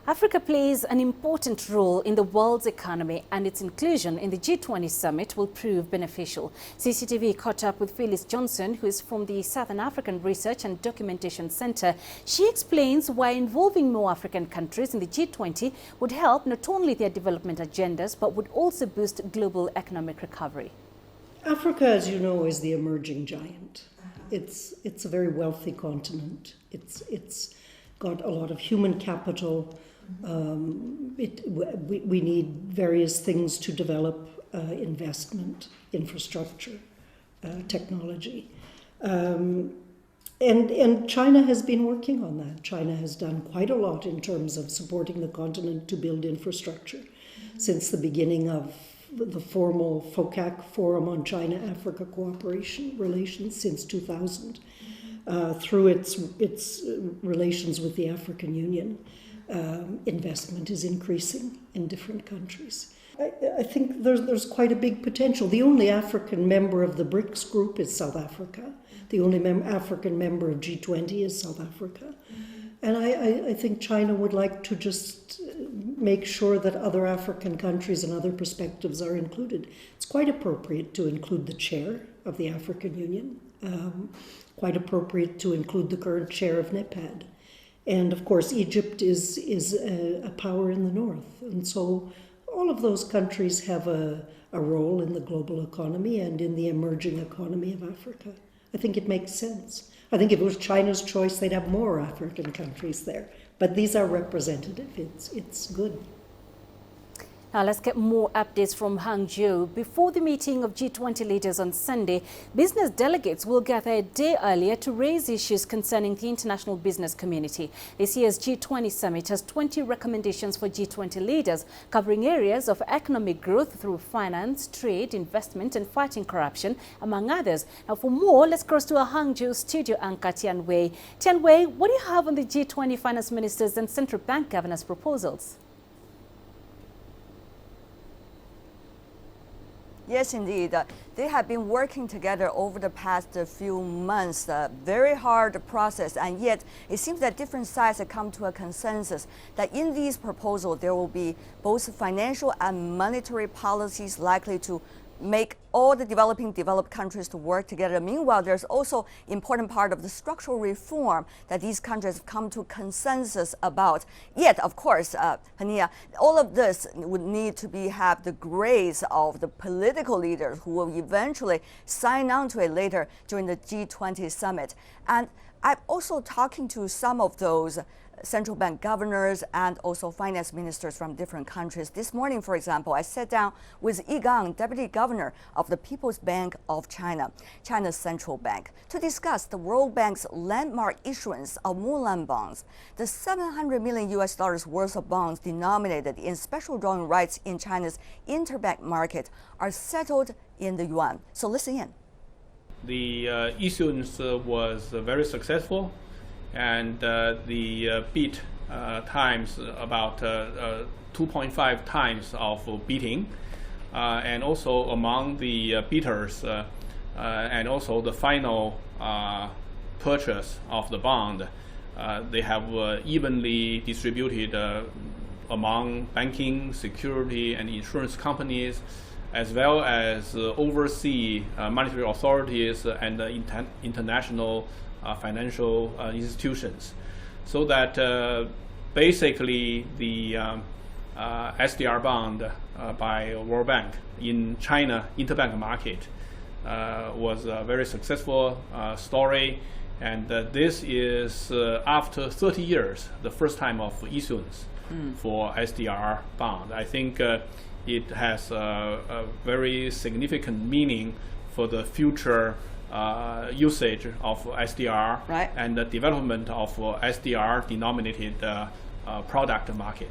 Africa plays an important role in the world's economy, and its inclusion in the G20 Summit will prove beneficial. CCTV caught up with Phyllis Johnson, who is from the Southern African Research and Documentation Center. She explains why involving more African countries in the G20 would help not only their development agendas, but would also boost global economic recovery. Africa, as you know, is the emerging giant. It's a very wealthy continent. It's got a lot of human capital. We need various things to develop investment, infrastructure, technology. And China has been working on that. China has done quite a lot in terms of supporting the continent to build infrastructure since the beginning of the formal FOCAC, Forum on China-Africa Cooperation Relations, since 2000, through its relations with the African Union. Investment is increasing in different countries. I think there's quite a big potential. The only African member of the BRICS group is South Africa. The only African member of G20 is South Africa. And I think China would like to just make sure that other African countries and other perspectives are included. It's quite appropriate to include the chair of the African Union, quite appropriate to include the current chair of NEPAD. And of course, Egypt is a power in the north. And so all of those countries have a role in the global economy and in the emerging economy of Africa. I think it makes sense. I think if it was China's choice, they'd have more African countries there. But these are representative. It's good. Now let's get more updates from Hangzhou. Before the meeting of G20 leaders on Sunday, business delegates will gather a day earlier to raise issues concerning the international business community. This year's G20 Summit has 20 recommendations for G20 leaders, covering areas of economic growth through finance, trade, investment and fighting corruption, among others. Now for more, let's cross to our Hangzhou studio anchor, Tian Wei. Tian Wei, what do you have on the G20 finance ministers and central bank governors' proposals? Yes, indeed. They have been working together over the past few months, very hard process, and yet it seems that different sides have come to a consensus that in these proposals there will be both financial and monetary policies likely to make all the developed countries to work together. Meanwhile, there's also important part of the structural reform that these countries have come to consensus about. Yet, of course, Hania, all of this would need to have the grace of the political leaders who will eventually sign on to it later during the G20 summit. And I'm also talking to some of those central bank governors and also finance ministers from different countries. This morning, for example, I sat down with Yi Gang, deputy governor of the People's Bank of China, China's central bank, to discuss the World Bank's landmark issuance of Mulan bonds. The $700 million worth of bonds denominated in special drawing rights in China's interbank market are settled in the yuan. So listen in. The issuance was very successful, and the beat times about 2.5 times of beating, and also among the beaters and also the final purchase of the bond, they have evenly distributed among banking, security and insurance companies, as well as overseas monetary authorities and international financial institutions, so that basically the SDR bond by World Bank in China interbank market was a very successful story, and this is after 30 years the first time of issuance for SDR bond. I think it has a very significant meaning for the future usage of SDR, right, and the development of SDR denominated product market.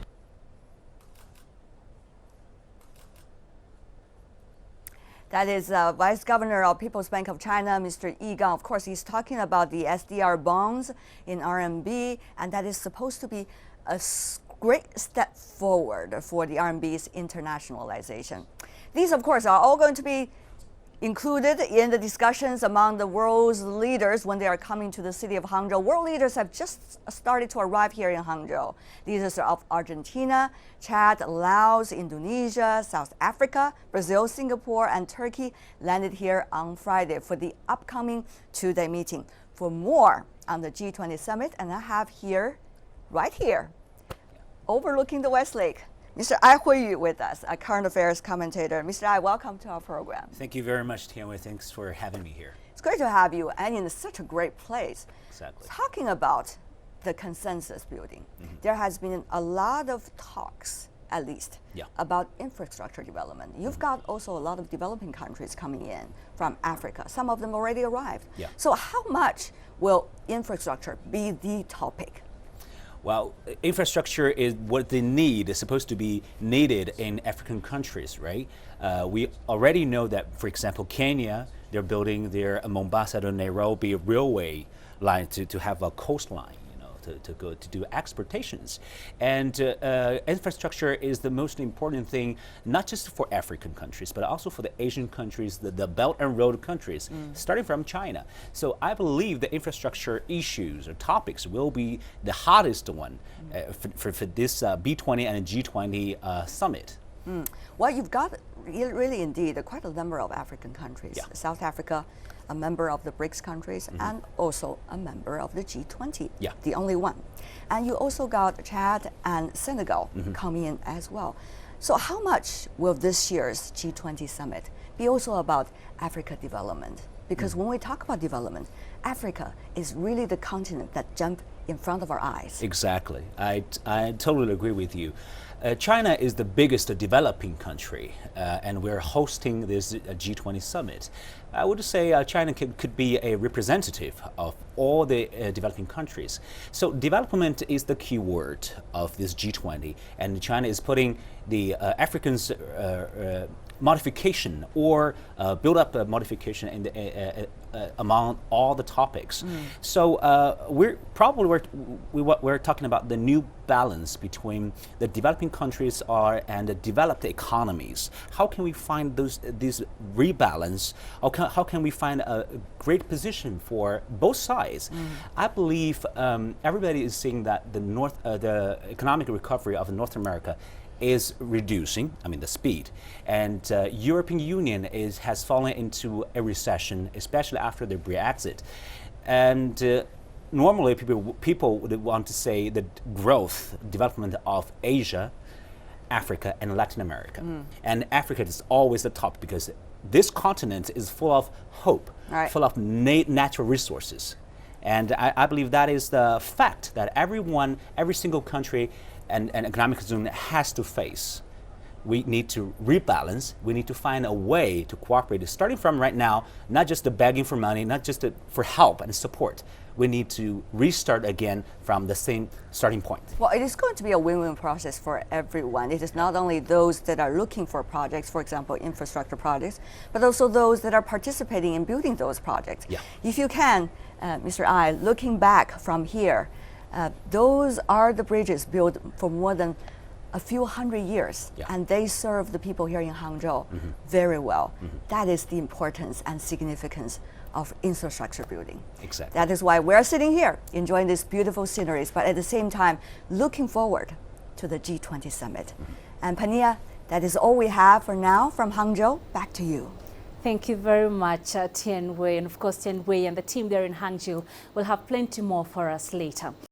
That is Vice Governor of People's Bank of China, Mr. Yi Gang. Of course, he's talking about the SDR bonds in RMB, and that is supposed to be a great step forward for the RMB's internationalization. These, of course, are all going to be included in the discussions among the world's leaders when they are coming to the city of Hangzhou. World leaders have just started to arrive here in Hangzhou. Leaders of Argentina, Chad, Laos, Indonesia, South Africa, Brazil, Singapore, and Turkey landed here on Friday for the upcoming two-day meeting. For more on the G20 Summit, and I have here, right here, overlooking the West Lake, Mr. Ai Huiyu with us, a current affairs commentator. Mr. Ai, welcome to our program. Thank you very much, Tianwei. Thanks for having me here. It's great to have you, and in such a great place. Exactly. Talking about the consensus building, there has been a lot of talks, at least, about infrastructure development. You've got also a lot of developing countries coming in from Africa. Some of them already arrived. So how much will infrastructure be the topic? Well, infrastructure is what they need, is supposed to be needed in African countries, right? We already know that, for example, Kenya, they're building their Mombasa to Nairobi railway line to have a coastline, to go to do exportations. And infrastructure is the most important thing, not just for African countries, but also for the Asian countries, the Belt and Road countries, starting from China. So I believe the infrastructure issues or topics will be the hottest one for this B20 and G20 summit. Well, you've got really indeed quite a number of African countries. South Africa, a member of the BRICS countries, and also a member of the G20, the only one. And you also got Chad and Senegal coming in as well. So how much will this year's G20 summit be also about Africa development? Because when we talk about development, Africa is really the continent that jumps in front of our eyes. Exactly. I totally agree with you. China is the biggest developing country, and we're hosting this G20 summit. I would say China could be a representative of all the developing countries. So development is the key word of this G20, and China is putting the Africans' modification or build up a modification in the, among all the topics. So we're talking about the new balance between the developing countries and the developed economies. How can we find these rebalance? How can we find a great position for both sides? I believe everybody is seeing that the economic recovery of North America is reducing, the speed, and European Union has fallen into a recession, especially after the Brexit. And normally people would want to say the development of Asia, Africa, and Latin America. And Africa is always the top because this continent is full of hope, full of natural resources. And I believe that is the fact that every single country and economic zone has to face. We need to rebalance. We need to find a way to cooperate, starting from right now, not just the begging for money, not just for help and support. We need to restart again from the same starting point. Well, it is going to be a win-win process for everyone. It is not only those that are looking for projects, for example, infrastructure projects, but also those that are participating in building those projects. If you can, Mr. Ai, looking back from here, those are the bridges built for more than a few hundred years, and they serve the people here in Hangzhou very well. That is the importance and significance of infrastructure building. Exactly. That is why we're sitting here enjoying these beautiful sceneries, but at the same time looking forward to the G20 summit. And Pania, that is all we have for now from Hangzhou. Back to you. Thank you very much, Tianwei. And of course, Tianwei and the team there in Hangzhou will have plenty more for us later.